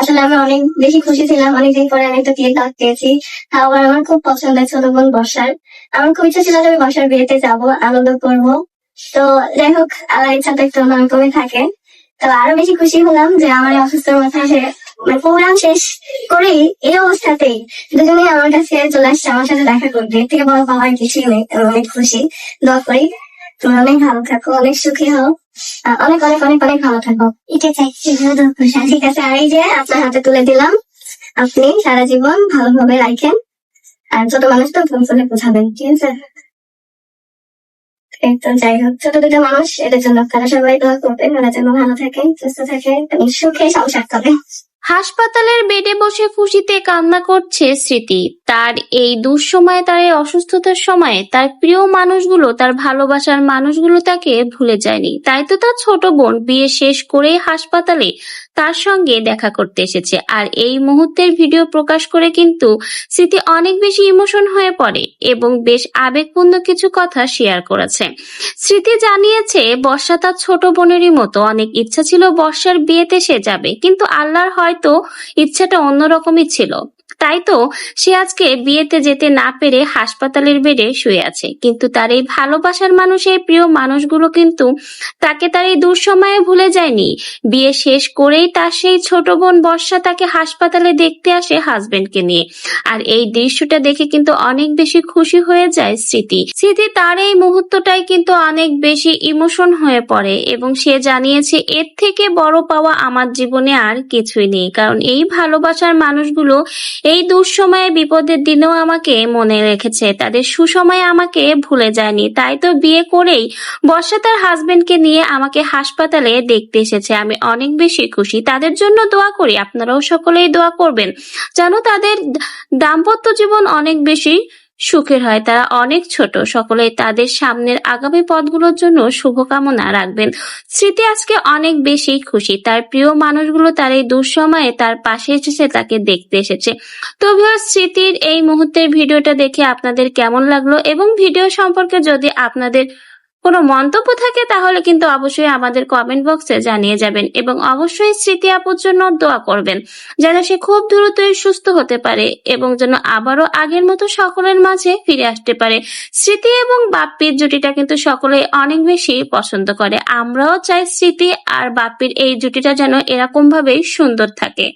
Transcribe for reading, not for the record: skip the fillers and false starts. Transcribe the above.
আসলে আমি অনেক বেশি খুশি ছিলাম, অনেকদিন পরে আমি একটা বিয়ের দাওয়াত পেয়েছি। তাও আবার আমার খুব পছন্দের ছোট বোন বর্ষার। আমার খুব ইচ্ছা ছিল যে আমি বর্ষার বিয়েতে যাব, আনন্দ করব। তো যাই হোক, আল্লাহর ইচ্ছাটা একটু অন্যরকমই থাকে। তো আরো বেশি খুশি হলাম যে আমার এই অসুস্থর মাথায় সে মানে প্রোগ্রাম শেষ করেই এই অবস্থাতেই দুজনেই আমার কাছে চলে আসছে আমার সাথে দেখা করবে। এর থেকে বড় পাওয়ার কিছুই নেই। আমি অনেক খুশি। দোয়া করি তুমি অনেক ভালো থাকো, অনেক সুখী হও, অনেক অনেক অনেক অনেক ভালো থাকো। এটা চাইছি। ঠিক আছে, আর এই যে আপনার হাতে তুলে দিলাম, আপনি সারা জীবন ভালোভাবে রাখেন। আর ছোট মানুষ তো ফোন করে বোঝাবেন, ঠিক আছে? এই তো যাই হোক, ছোট দুটো মানুষ, এদের জন্য আপনারা সবাই দোয়া করবেন, ওরা যেন ভালো থাকে, সুস্থ থাকে এবং সুখে সংসার করে। হাসপাতালের বেডে বসে খুশিতে কান্না করছে স্মৃতি। তার এই দুঃসময়ে, তার এই অসুস্থতার সময়ে তার প্রিয় মানুষগুলো, তার ভালোবাসার মানুষগুলো তাকে ভুলে যায়নি। তাই তো তার ছোট বোন বিয়ে শেষ করেই হাসপাতালে তার সঙ্গে দেখা করতে এসেছে। আর এই মুহূর্তের ভিডিও প্রকাশ করে কিন্তু স্মৃতি অনেক বেশি ইমোশন হয়ে পড়ে এবং বেশ আবেগপূর্ণ কিছু কথা শেয়ার করেছে। স্মৃতি জানিয়েছে, বর্ষা তার ছোট বোনেরই মতো। অনেক ইচ্ছা ছিল বর্ষার বিয়েতে সে যাবে, কিন্তু আল্লাহর হয়তো ইচ্ছাটা অন্যরকমই ছিল। তাই তো সে আজকে বিয়েতে যেতে না পেরে হাসপাতালের বেডে শুয়ে আছে। কিন্তু তার এই ভালোবাসার মানুষ, এই প্রিয় মানুষগুলো কিন্তু তাকে তার এই দুঃসময়ে ভুলে যায়নি। বিয়ে শেষ করেই তার সেই ছোট বোন বর্ষা তাকে হাসপাতালে দেখতে আসে হাজবেন্ডকে নিয়ে। আর এই দৃশ্যটা দেখে কিন্তু অনেক বেশি খুশি হয়ে যায় স্মৃতি। স্মৃতি তার এই মুহূর্তটাই কিন্তু অনেক বেশি ইমোশন হয়ে পড়ে এবং সে জানিয়েছে, এর থেকে বড় পাওয়া আমার জীবনে আর কিছুই নেই। কারণ এই ভালোবাসার মানুষগুলো এই দুঃসময়ে, বিপদের দিনেও আমাকে মনে রেখেছে, তাদের সুসময়ে আমাকে ভুলে যায়নি। তাই তো বিয়ে করেই বর্ষা তার হাজবেন্ডকে নিয়ে আমাকে হাসপাতালে দেখতে এসেছে। আমি অনেক বেশি খুশি। তাদের জন্য দোয়া করি, আপনারাও সকলেই দোয়া করবেন যেন তাদের দাম্পত্য জীবন অনেক বেশি সুখের হয়। তারা অনেক ছোট, সকলেই তাদের সামনের আগামী পথগুলোর জন্য শুভকামনা রাখবেন। স্মৃতি আজকে অনেক বেশি খুশি, তার প্রিয় মানুষগুলো তার এই দুঃসময়ে তার পাশে এসেছে, তাকে দেখতে এসেছে। তো ভিউয়ার্স, স্মৃতির এই মুহূর্তের ভিডিওটা দেখে আপনাদের কেমন লাগলো এবং ভিডিও সম্পর্কে যদি আপনাদের কোনো মন্তব্য থাকে তাহলে কিন্তু অবশ্যই আমাদের কমেন্ট বক্সে জানিয়ে যাবেন এবং অবশ্যই স্মৃতি আপুর জন্য দোয়া করবেন যেন সে খুব দ্রুতই সুস্থ হতে পারে এবং যেন আবারও আগের মতো সকলের মাঝে ফিরে আসতে পারে। স্মৃতি এবং বাপ্পির জুটিটা কিন্তু সকলেই অনেক বেশি পছন্দ করে। আমরাও চাই স্মৃতি আর বাপ্পির এই জুটিটা যেন এরকম ভাবেই সুন্দর থাকে।